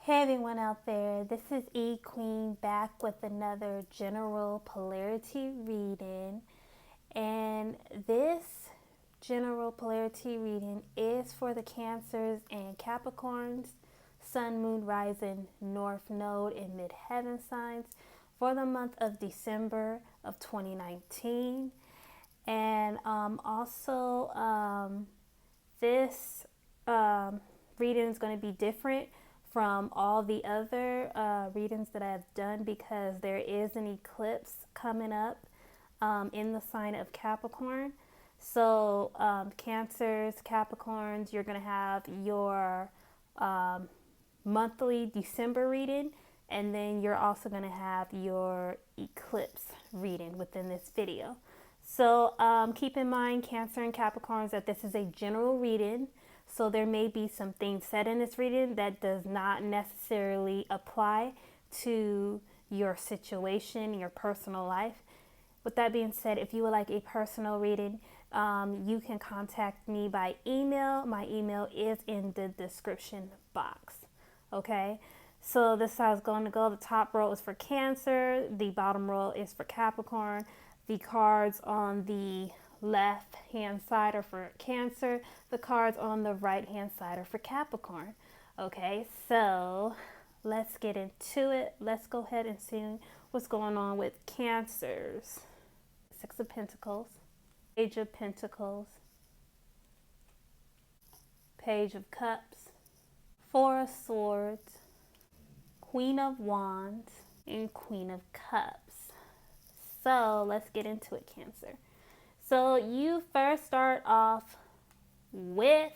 Hey everyone out there, this is E Queen back with another general polarity reading, and this general polarity reading is for the Cancers and Capricorns, Sun, Moon, Rising, North Node, and Midheaven signs for the month of December of 2019. And this reading is going to be different from all the other readings that I've done because there is an eclipse coming up in the sign of Capricorn. So Cancers, Capricorns, you're going to have your monthly December reading, and then you're also going to have your eclipse reading within this video. So keep in mind, Cancer and Capricorns, that this is a general reading. So there may be some things said in this reading that does not necessarily apply to your situation, your personal life. With that being said, if you would like a personal reading, you can contact me by email. My email is in the description box. Okay, so this is how it's going to go. The top row is for Cancer. The bottom row is for Capricorn. The cards on the left hand side are for Cancer. The cards on the right hand side are for Capricorn. Okay, so let's get into it. Let's go ahead and see what's going on with Cancers. Six of Pentacles, Page of Pentacles, Page of Cups, Four of Swords, Queen of Wands, and Queen of Cups. So let's get into it, Cancer. So you first start off with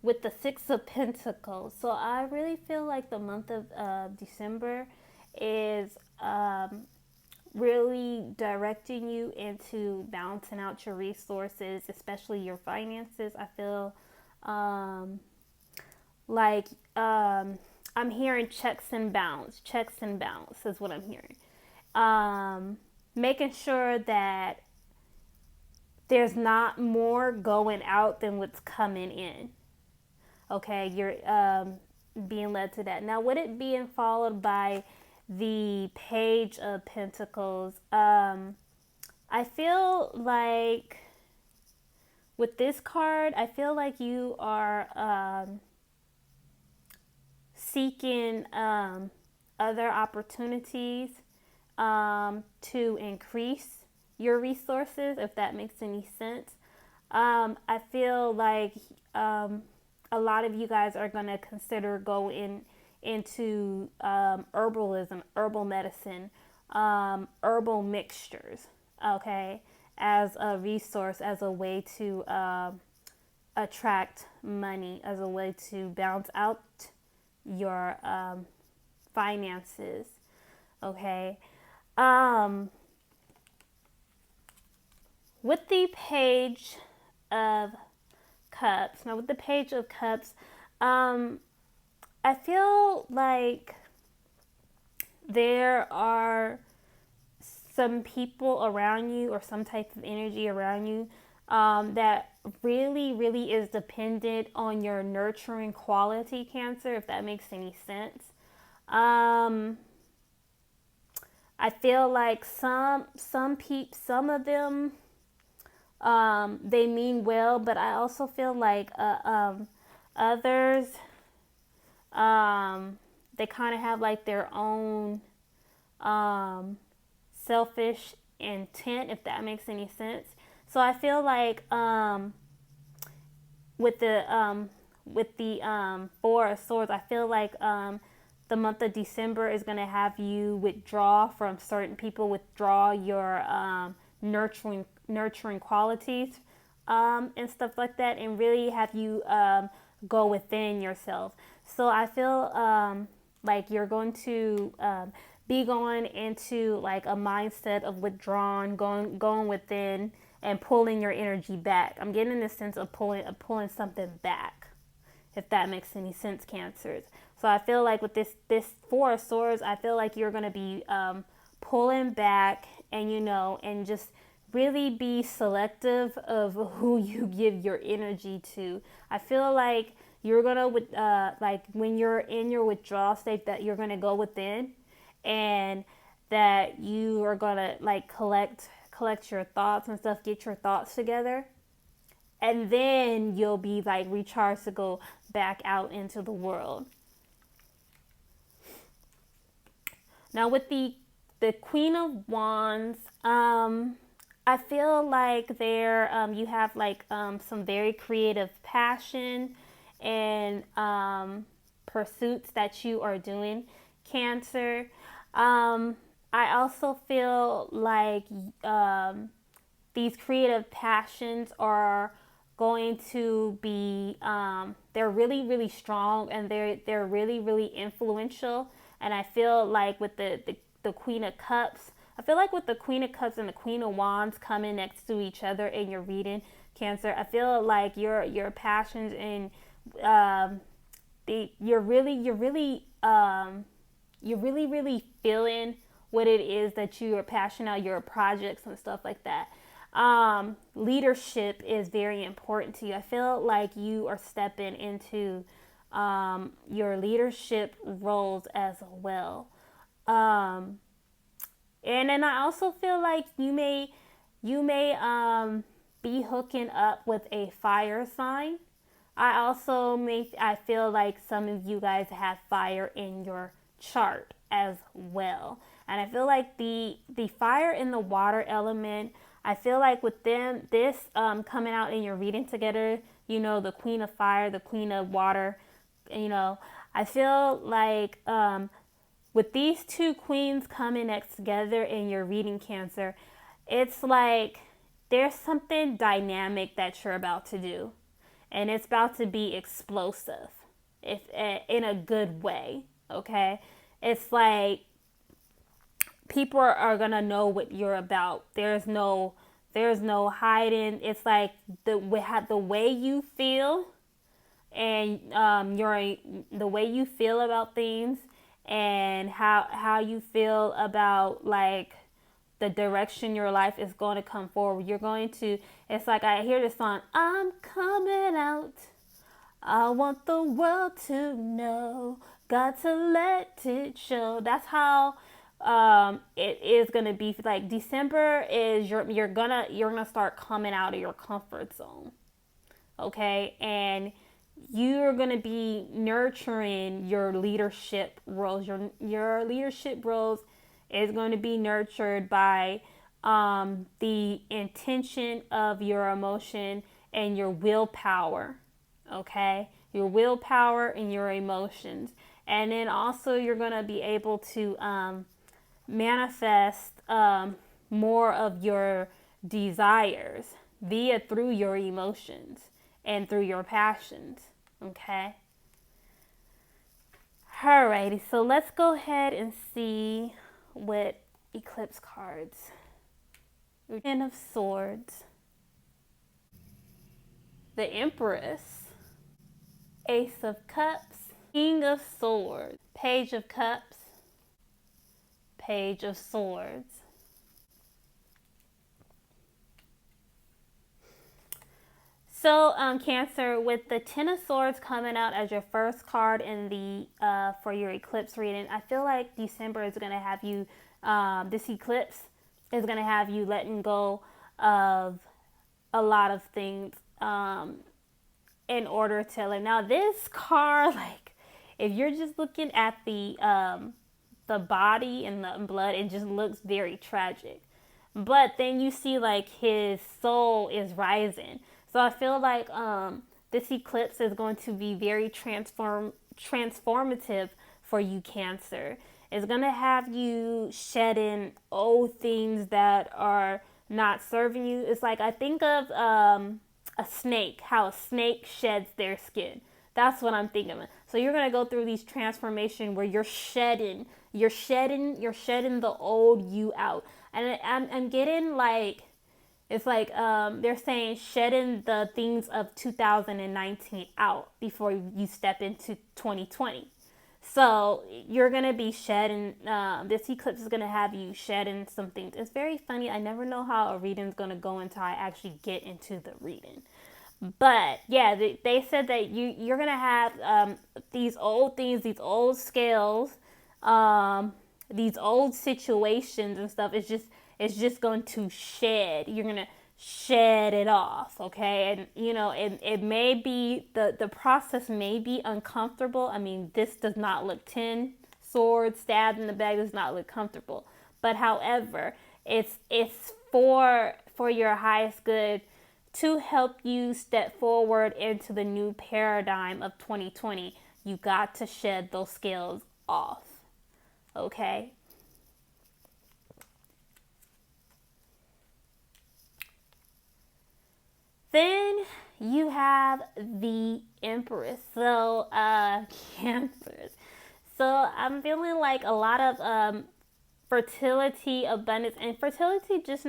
with the Six of Pentacles. So I really feel like the month of December is really directing you into balancing out your resources, especially your finances. I feel I'm hearing checks and balance is what I'm hearing. Making sure that there's not more going out than what's coming in. Okay, you're being led to that. Now, with it being followed by the Page of Pentacles, I feel like with this card, I feel like you are seeking other opportunities to increase your resources, if that makes any sense. I feel like a lot of you guys are going to consider going into herbalism, herbal medicine, herbal mixtures, okay, as a resource, as a way to attract money, as a way to balance out your finances, okay. With the Page of Cups, now with the Page of Cups, I feel like there are some people around you or some type of energy around you that really is dependent on your nurturing quality, Cancer, if that makes any sense. I feel like some of them, they mean well, but I also feel like others, they kind of have like their own selfish intent, if that makes any sense. So I feel like with the Four of Swords, I feel like the month of December is going to have you withdraw from certain people, withdraw your nurturing qualities and stuff like that, and really have you go within yourself. So I feel like you're going to be going into like a mindset of withdrawing, going within and pulling your energy back. I'm getting the sense of pulling something back, if that makes any sense, Cancers. So I feel like with this Four of Swords, I feel like you're going to be pulling back, and and just really be selective of who you give your energy to. I feel like you're gonna like when you're in your withdrawal state, that you're gonna go within, and that you are gonna like collect your thoughts and stuff, get your thoughts together, and then you'll be like recharged to go back out into the world. Now with the Queen of Wands, I feel like there you have like some very creative passion and pursuits that you are doing, Cancer. I also feel like these creative passions are going to be they're really, really strong, and they're really, really influential. And I feel like with the Queen of Cups, I feel like with the Queen of Cups and the Queen of Wands coming next to each other in your reading, Cancer, I feel like your passions and you're really feeling what it is that you are passionate about, your projects and stuff like that. Leadership is very important to you. I feel like you are stepping into your leadership roles as well. And then I also feel like you may be hooking up with a fire sign. I feel like some of you guys have fire in your chart as well. And I feel like the fire and the water element, I feel like with this coming out in your reading together, the Queen of Fire, the Queen of Water, I feel like with these two queens coming next together in your reading, Cancer, it's like there's something dynamic that you're about to do, and it's about to be explosive, if in a good way. Okay, it's like people are gonna know what you're about. There's no hiding. It's like the way you feel, and the way you feel about things, and how you feel about like the direction your life is going to come forward. It's like I hear the song, I'm coming out. I want the world to know. Got to let it show. That's how it is gonna be. Like December is you're gonna start coming out of your comfort zone. Okay, and you're going to be nurturing your leadership roles. Your leadership roles is going to be nurtured by the intention of your emotion and your willpower. Okay, your willpower and your emotions. And then also you're going to be able to manifest more of your desires through your emotions and through your passions. Okay. Alrighty, so let's go ahead and see what eclipse cards. Ten of Swords, the Empress, Ace of Cups, King of Swords, Page of Cups, Page of Swords. So, Cancer, with the Ten of Swords coming out as your first card in the for your eclipse reading, I feel like December is going to have you, this eclipse is going to have you letting go of a lot of things in order to, like, now this card, like, if you're just looking at the body and the blood, it just looks very tragic. But then you see, like, his soul is rising. So I feel like this eclipse is going to be very transformative for you, Cancer. It's going to have you shedding old things that are not serving you. It's like I think of a snake, how a snake sheds their skin. That's what I'm thinking of. So you're going to go through these transformation where you're shedding the old you out. And I'm getting like, it's like they're saying shedding the things of 2019 out before you step into 2020. So you're going to be shedding, this eclipse is going to have you shedding some things. It's very funny. I never know how a reading is going to go until I actually get into the reading. But yeah, they said that you're gonna have these old things, these old scales, these old situations and stuff. It's just going to shed. You're gonna shed it off, okay? And it may be the process may be uncomfortable. I mean, this does not look 10 swords stabbed in the back, does not look comfortable. But however, it's for your highest good, to help you step forward into the new paradigm of 2020. You got to shed those scales off. Okay? Then you have the Empress. So, Cancers. So, I'm feeling like a lot of fertility, abundance, and fertility is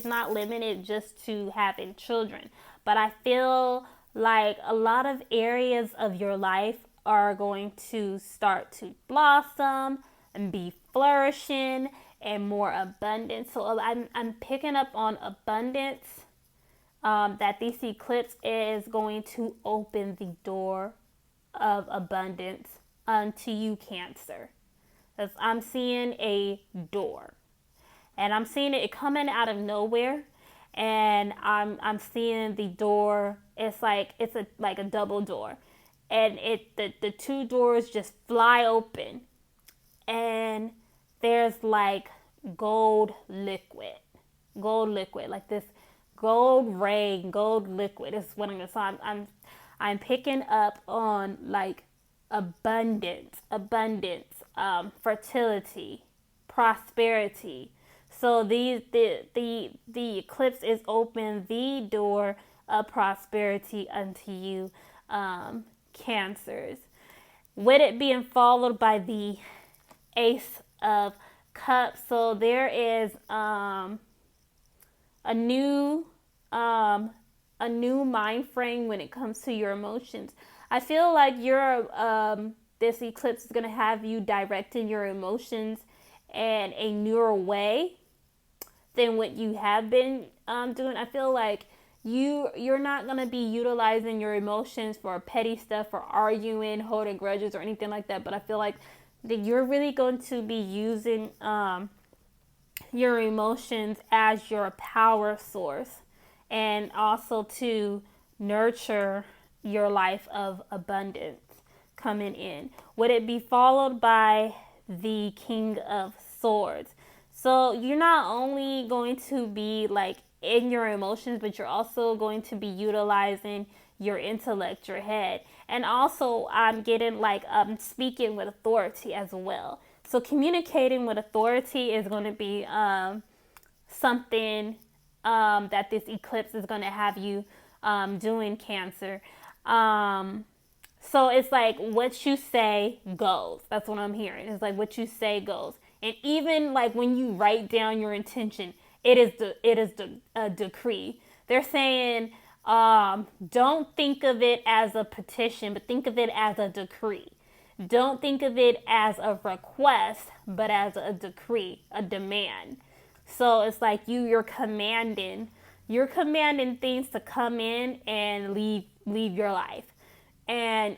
not limited just to having children. But I feel like a lot of areas of your life are going to start to blossom and be flourishing and more abundant. So I'm picking up on abundance. That this eclipse is going to open the door of abundance unto you, Cancer. As I'm seeing a door, and I'm seeing it coming out of nowhere, and I'm seeing the door. It's like a double door, and the two doors just fly open, and there's like gold liquid, like this gold rain, gold liquid is what I'm gonna say. I'm picking up on like abundance, fertility, prosperity. So the eclipse is open the door of prosperity unto you, Cancers. With it being followed by the Ace of Cups. So there is a new mind frame when it comes to your emotions. I feel like this eclipse is going to have you directing your emotions in a newer way than what you have been doing. I feel like you're not going to be utilizing your emotions for petty stuff, for arguing, holding grudges, or anything like that. But I feel like that you're really going to be using your emotions as your power source, and also to nurture your life of abundance coming in. Would it be followed by the King of Swords? So you're not only going to be like in your emotions, but you're also going to be utilizing your intellect, your head. And also I'm getting like speaking with authority as well. So communicating with authority is going to be something that this eclipse is going to have you doing, Cancer. So it's like what you say goes. That's what I'm hearing. It's like what you say goes. And even like when you write down your intention, it is a decree. They're saying don't think of it as a petition, but think of it as a decree. Don't think of it as a request, but as a decree, a demand. So it's like you're commanding things to come in and leave your life. And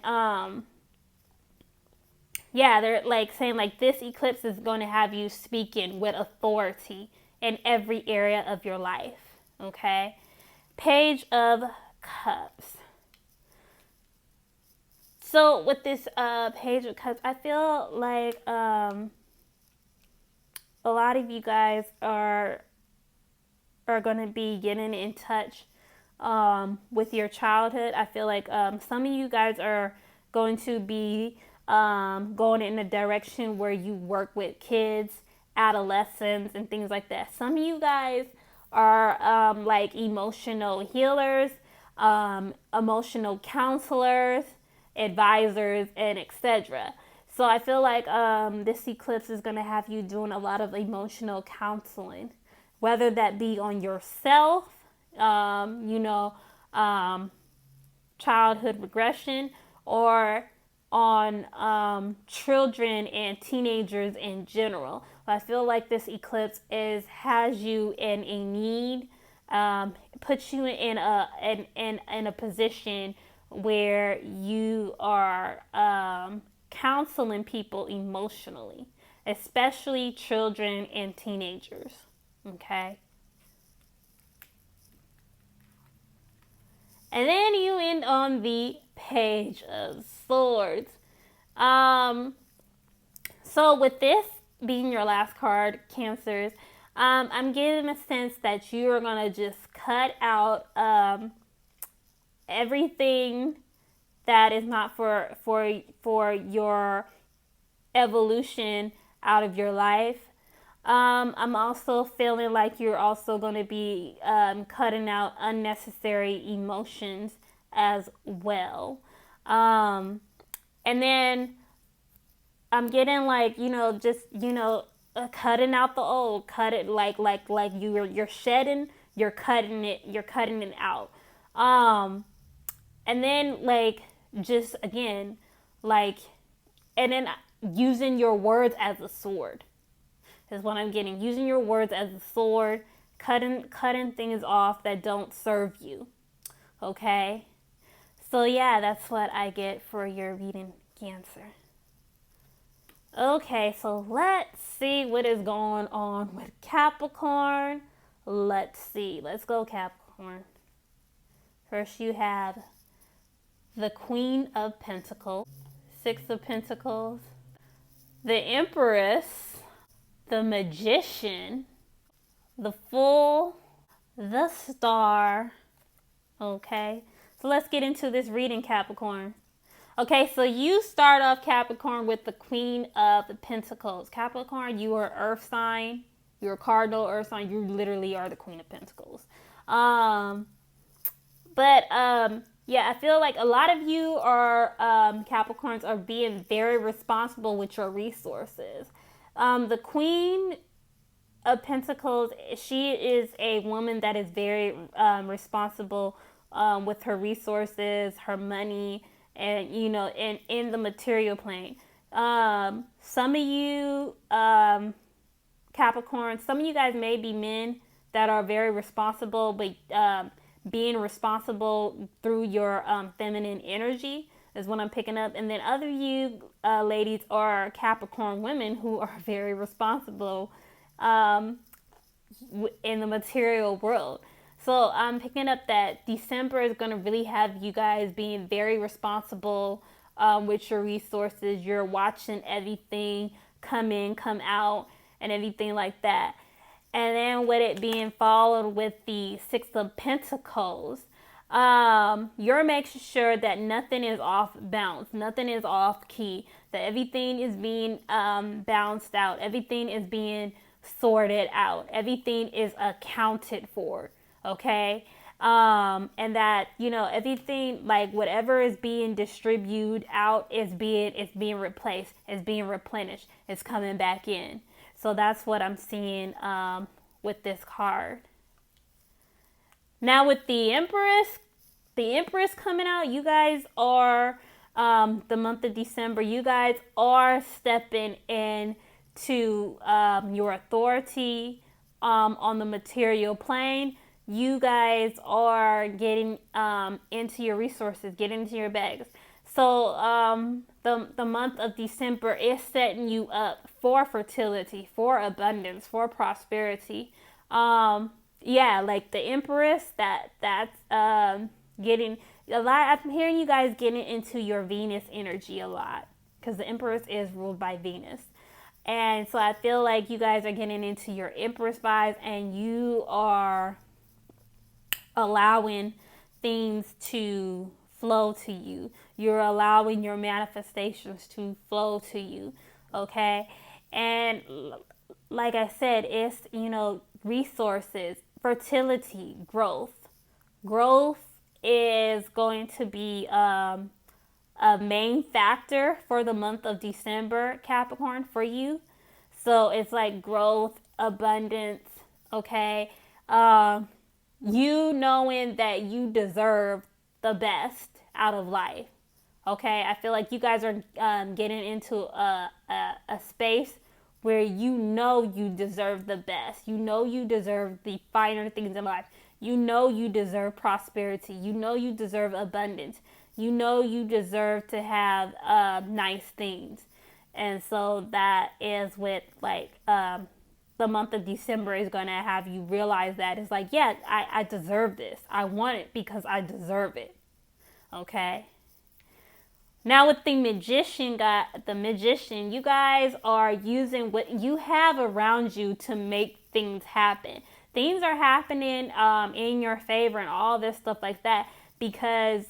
they're like saying like this eclipse is going to have you speaking with authority in every area of your life. Okay? Page of Cups. So with this Page of Cups, I feel like a lot of you guys are going to be getting in touch with your childhood. I feel like some of you guys are going to be going in a direction where you work with kids, adolescents, and things like that. Some of you guys are like emotional healers, emotional counselors, advisors, and etc. So I feel like this eclipse is going to have you doing a lot of emotional counseling, whether that be on yourself, childhood regression, or on children and teenagers in general. I feel like this eclipse has you in a need puts you in a position where you are counseling people emotionally, especially children and teenagers. Okay. And then you end on the Page of Swords. So with this being your last card, Cancers, I'm getting a sense that you're gonna just cut out everything that is not for your evolution out of your life. I'm also feeling like you're also going to be cutting out unnecessary emotions as well. And then I'm getting like, just, cutting out the old, cut it like you're shedding, you're cutting it out. And then like, just again, like, and then using your words as a sword is what I'm getting. Using your words as a sword, cutting things off that don't serve you. Okay? So yeah, that's what I get for your reading, Cancer. Okay, so let's see what is going on with Capricorn. Let's see. Let's go, Capricorn. First you have the Queen of Pentacles, Six of Pentacles, the Empress, the Magician, the Fool, the Star. Okay, so let's get into this reading, Capricorn. Okay, so you start off, Capricorn, with the Queen of Pentacles. Capricorn, you are Earth sign. You're a cardinal Earth sign. You literally are the Queen of Pentacles. Yeah, I feel like a lot of you are Capricorns are being very responsible with your resources. The Queen of Pentacles, she is a woman that is very responsible with her resources, her money, and in the material plane. Some of you Capricorn, some of you guys may be men that are very responsible, but being responsible through your feminine energy is what I'm picking up. And then other you ladies are Capricorn women who are very responsible in the material world. So I'm picking up that December is going to really have you guys being very responsible with your resources. You're watching everything come in, come out, and everything like that. And then with it being followed with the Six of Pentacles, you're making sure that nothing is off balance, nothing is off key, that everything is being balanced out, everything is being sorted out, everything is accounted for, okay? And that, everything, like whatever is being distributed out is being replaced, is being replenished, it's coming back in. So that's what I'm seeing with this card. Now with the Empress coming out, you guys are, the month of December, you guys are stepping into your authority on the material plane. You guys are getting into your resources, getting into your bags. So the month of December is setting you up for fertility, for abundance, for prosperity. Yeah, like the Empress, that's getting a lot. I'm hearing you guys getting into your Venus energy a lot because the Empress is ruled by Venus. And so I feel like you guys are getting into your Empress vibes and you are allowing things to flow to you. You're allowing your manifestations to flow to you, okay? And like I said, it's, resources, fertility, growth. Growth is going to be a main factor for the month of December, Capricorn, for you. So it's like growth, abundance, okay? You knowing that you deserve the best out of life. Okay, I feel like you guys are getting into a space where you deserve the best. You deserve the finer things in life. You know you deserve prosperity. You know you deserve abundance. You know you deserve to have nice things. And so that is what like the month of December is going to have you realize that. It's like, yeah, I deserve this. I want it because I deserve it. Okay. Now with the magician, you guys are using what you have around you to make things happen. Things are happening in your favor and all this stuff like that because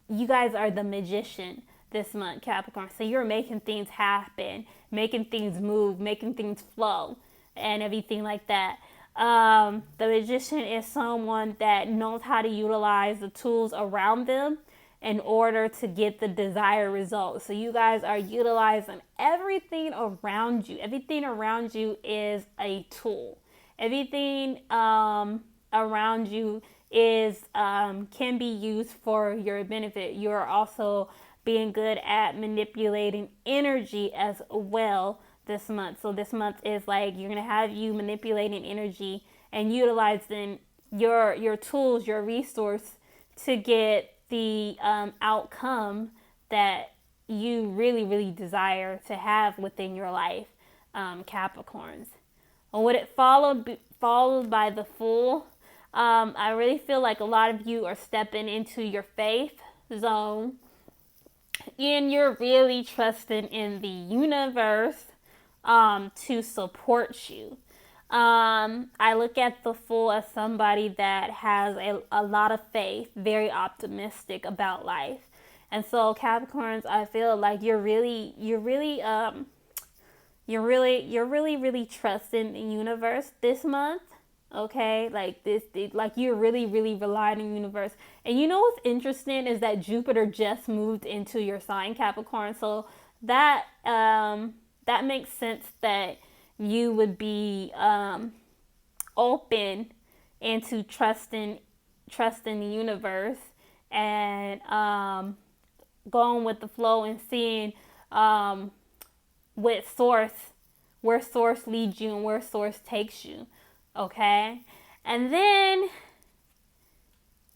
you guys are the magician this month, Capricorn. So you're making things happen, making things move, making things flow, and everything like that. The magician is someone that knows how to utilize the tools around them in order to get the desired results. So you guys are utilizing everything around you. Everything around you is a tool. Everything around you is can be used for your benefit. You're also being good at manipulating energy as well this month. So this month is like you're gonna have you manipulating energy and utilizing your tools, your resource to get the outcome that you really desire to have within your life, Capricorns. And what it followed by the Fool, I really feel like a lot of you are stepping into your faith zone and you're really trusting in the universe to support you. I look at the Fool as somebody that has a lot of faith, very optimistic about life. And so Capricorns, I feel like you're really trusting the universe this month. Okay, like you're really relying on the universe. And you know what's interesting is that Jupiter just moved into your sign, Capricorn. So that that makes sense that you would be open into trusting the universe and going with the flow and seeing where source leads you and where source takes you. Okay, and then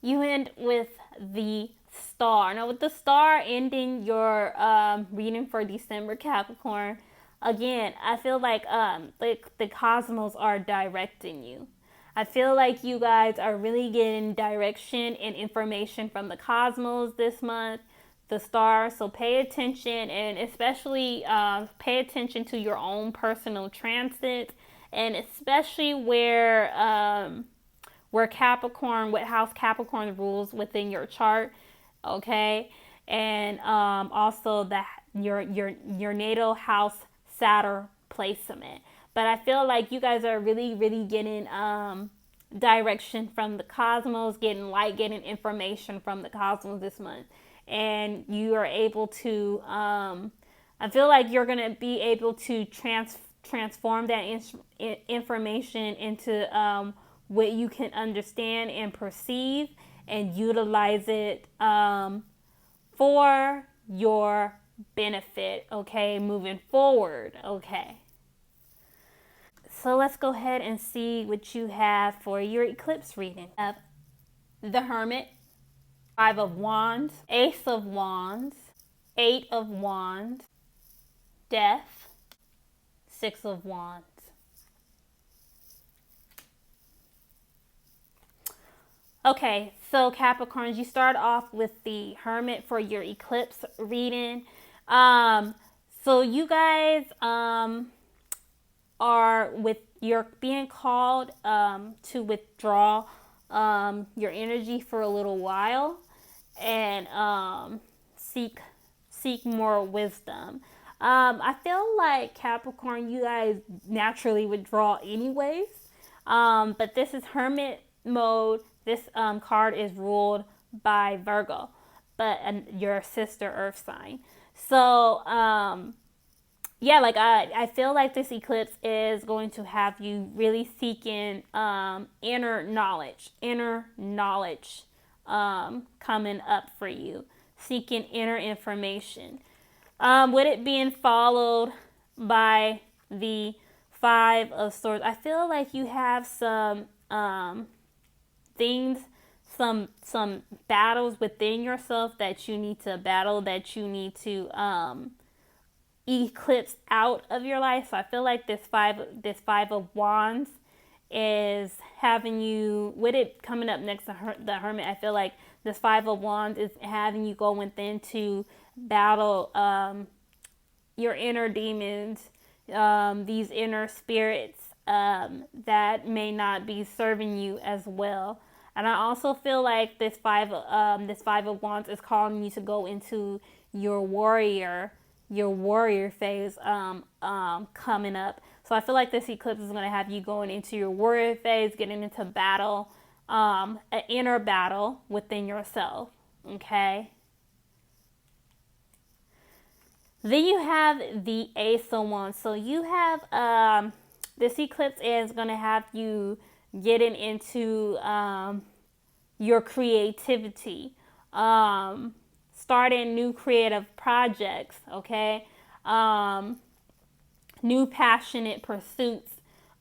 you end with the Star. Now with the Star ending your reading for December, Capricorn, again, I feel like the cosmos are directing you. I feel like you guys are really getting direction and information from the cosmos this month, the stars. So pay attention, and especially pay attention to your own personal transit, and especially where Capricorn, what house Capricorn rules within your chart. Okay, and also that your natal house Saturn placement. But I feel like you guys are really getting direction from the cosmos, getting light, getting information from the cosmos this month, and you are able to. I feel like you're gonna be able to transform that information into what you can understand and perceive, and utilize it for your benefit, okay, moving forward. Okay, so let's go ahead and see what you have for your eclipse reading. The Hermit, 5 of Wands, Ace of Wands, 8 of Wands, Death, 6 of Wands. Okay, so Capricorns, you start off with the Hermit for your eclipse reading. So you guys you're being called to withdraw your energy for a little while and seek more wisdom. I feel like Capricorn, you guys naturally withdraw anyways, but this is Hermit mode. This card is ruled by Virgo, but your sister Earth sign. So yeah, like I feel like this eclipse is going to have you really seeking inner knowledge coming up for you, seeking inner information. With it being followed by the 5 of Swords, I feel like you have some things, some battles within yourself that you need to battle, that you need to eclipse out of your life. So I feel like this five of wands is having you, with it coming up next to the hermit, I feel like this five of wands is having you go within to battle your inner demons, these inner spirits that may not be serving you as well. And I also feel like this five of wands is calling you to go into your warrior phase coming up. So I feel like this eclipse is going to have you going into your warrior phase, getting into battle, an inner battle within yourself. Okay. Then you have the Ace of Wands. So you have this eclipse is going to have you getting into your creativity, starting new creative projects, okay? New passionate pursuits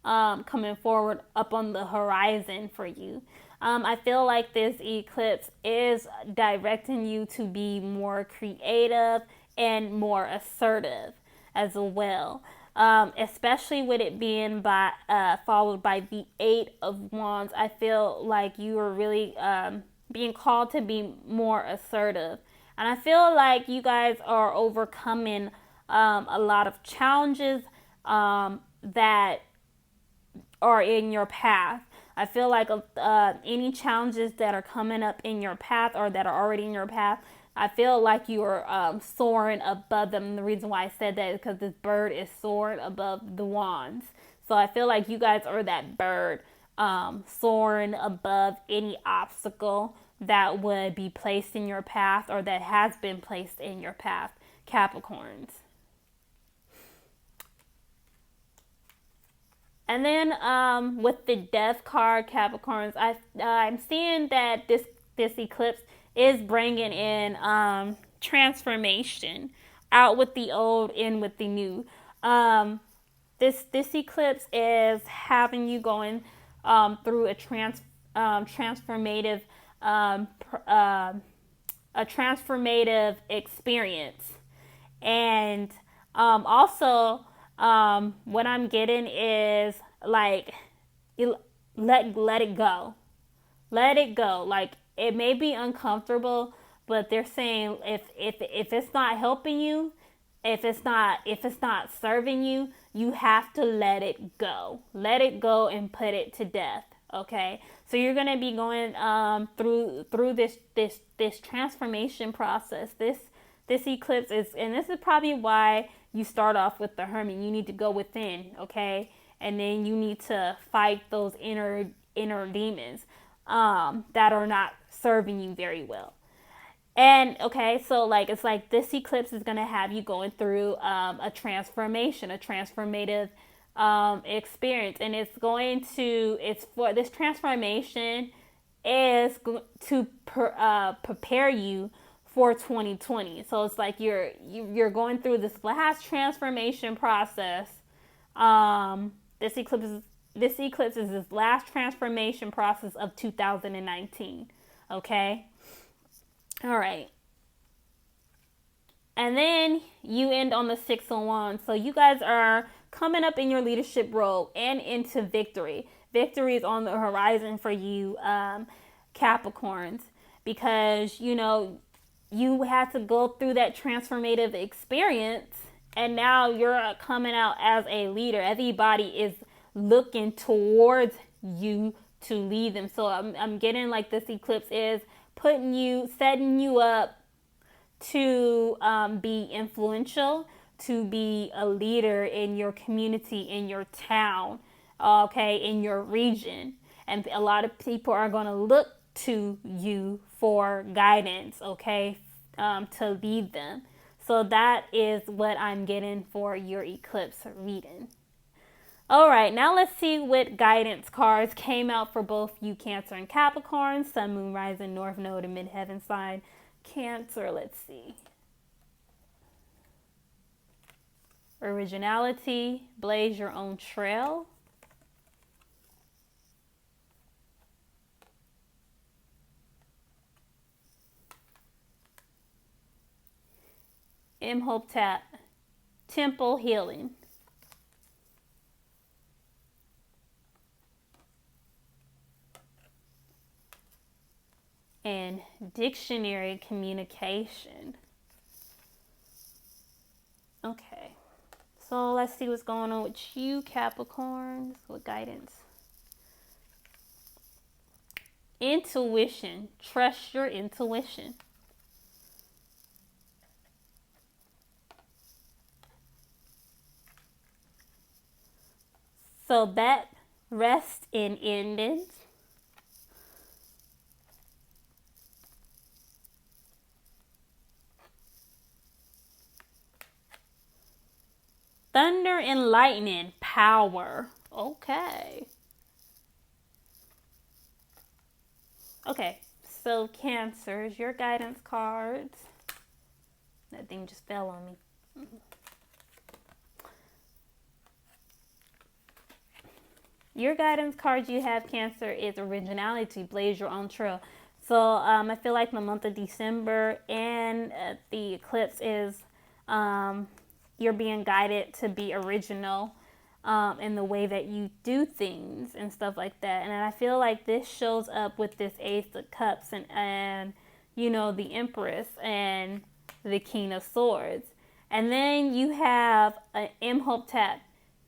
coming forward up on the horizon for you. I feel like this eclipse is directing you to be more creative and more assertive as well. Especially with it being followed by the Eight of Wands. I feel like you are really being called to be more assertive. And I feel like you guys are overcoming a lot of challenges that are in your path. I feel like any challenges that are coming up in your path or that are already in your path, I feel like you are soaring above them. And the reason why I said that is because this bird is soaring above the wands. So I feel like you guys are that bird soaring above any obstacle that would be placed in your path or that has been placed in your path, Capricorns. And then with the Death card, Capricorns, I'm seeing that this eclipse is bringing in transformation, out with the old, in with the new. This eclipse is having you going through a transformative experience, and also what I'm getting is like let it go. Like, it may be uncomfortable, but they're saying if it's not helping you, if it's not serving you, you have to let it go. Let it go and put it to death. Okay, so you're gonna be going through this transformation process. This eclipse is, and this is probably why you start off with the Hermit. You need to go within, okay, and then you need to fight those inner demons that are not serving you very well. And okay, so like it's like this eclipse is gonna have you going through a transformation, a transformative experience, and it's for this transformation is to prepare you for 2020. So it's like you're going through this last transformation process. This eclipse is this last transformation process of 2019. Okay. All right. And then you end on the Six of Wands. So you guys are coming up in your leadership role and into victory. Victory is on the horizon for you, Capricorns, because, you know, you had to go through that transformative experience, and now you're coming out as a leader. Everybody is looking towards you to lead them. So I'm getting like this eclipse is setting you up to be influential, to be a leader in your community, in your town, okay, in your region. And a lot of people are going to look to you for guidance, okay, to lead them. So that is what I'm getting for your eclipse reading. All right, now let's see what guidance cards came out for both you, Cancer and Capricorn, Sun, Moon, Rising, North Node, and Midheaven sign. Cancer, let's see. Originality, blaze your own trail. Imhotep, temple healing. And dictionary communication. Okay, so let's see what's going on with you, Capricorns. What guidance? Intuition. Trust your intuition. So that rest in endings. Thunder and lightning, power. Okay. Okay, so Cancers, your guidance cards. That thing just fell on me. Your guidance cards you have, Cancer, is originality, blaze your own trail. So I feel like the month of December and the eclipse is you're being guided to be original in the way that you do things and stuff like that. And I feel like this shows up with this Ace of Cups and you know, the Empress and the King of Swords. And then you have an Imhotep,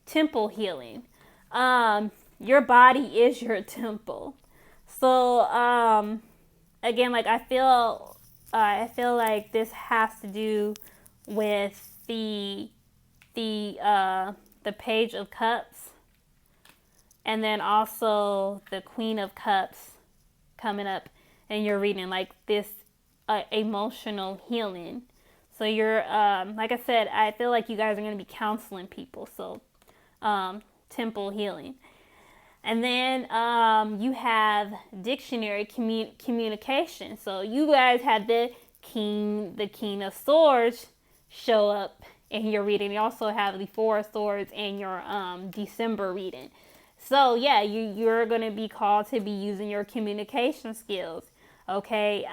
temple healing. Your body is your temple. So again, like I feel like this has to do with the Page of Cups, and then also the Queen of Cups coming up, and you're reading like this emotional healing. So you're like I said, I feel like you guys are going to be counseling people. So temple healing. And then you have dictionary communication. So you guys had the King of Swords show up in your reading. You also have the Four of Swords in your December reading. So yeah, you're going to be called to be using your communication skills. Okay,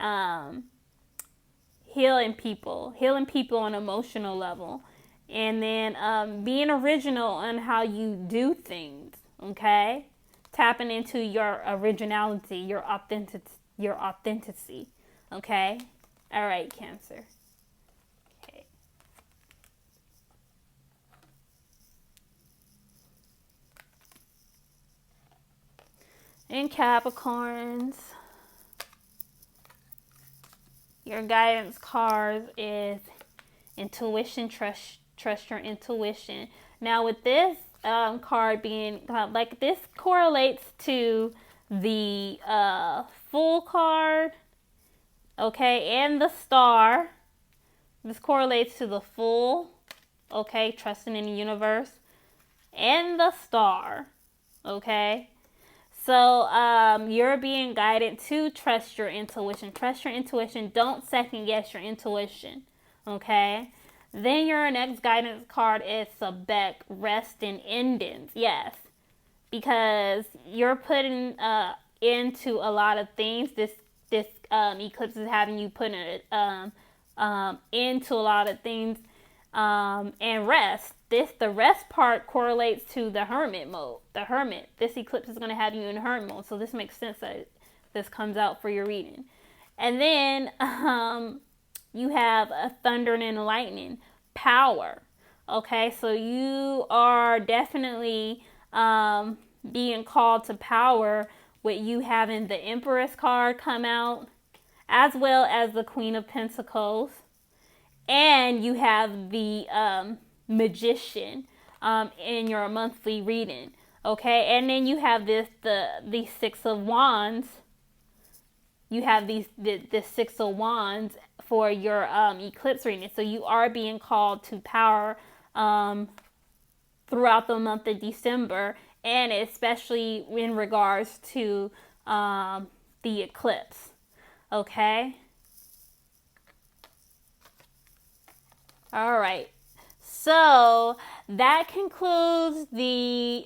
healing people on an emotional level, and then being original on how you do things. Okay, tapping into your originality, your authenticity. Okay, all right, Cancer. Okay. And Capricorns, your guidance card is intuition. Trust your intuition. Now with this card being like, this correlates to the Fool card, okay, and the Star. This correlates to the Fool, okay, trusting in the universe, and the Star, okay. So you're being guided to trust your intuition. Trust your intuition. Don't second guess your intuition. Okay. Then your next guidance card is Sabek, rest and endings. Yes, because you're putting into a lot of things. This eclipse is having you put into a lot of things and rest. The rest part correlates to the hermit mode. The hermit. This eclipse is going to have you in hermit mode. So this makes sense that this comes out for your reading. And then you have a thunder and lightning, power. Okay, so you are definitely being called to power with you having the Empress card come out, as well as the Queen of Pentacles. And you have the Magician in your monthly reading. Okay, and then you have the Six of Wands. You have the Six of Wands for your eclipse reading. So you are being called to power throughout the month of December, and especially in regards to the eclipse. Okay. All right. So that concludes the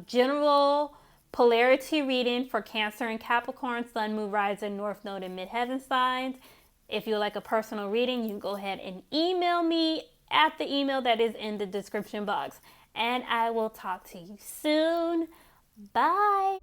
general polarity reading for Cancer and Capricorn, Sun, Moon, Rising, North Node, and Midheaven signs. If you like a personal reading, you can go ahead and email me at the email that is in the description box. And I will talk to you soon. Bye.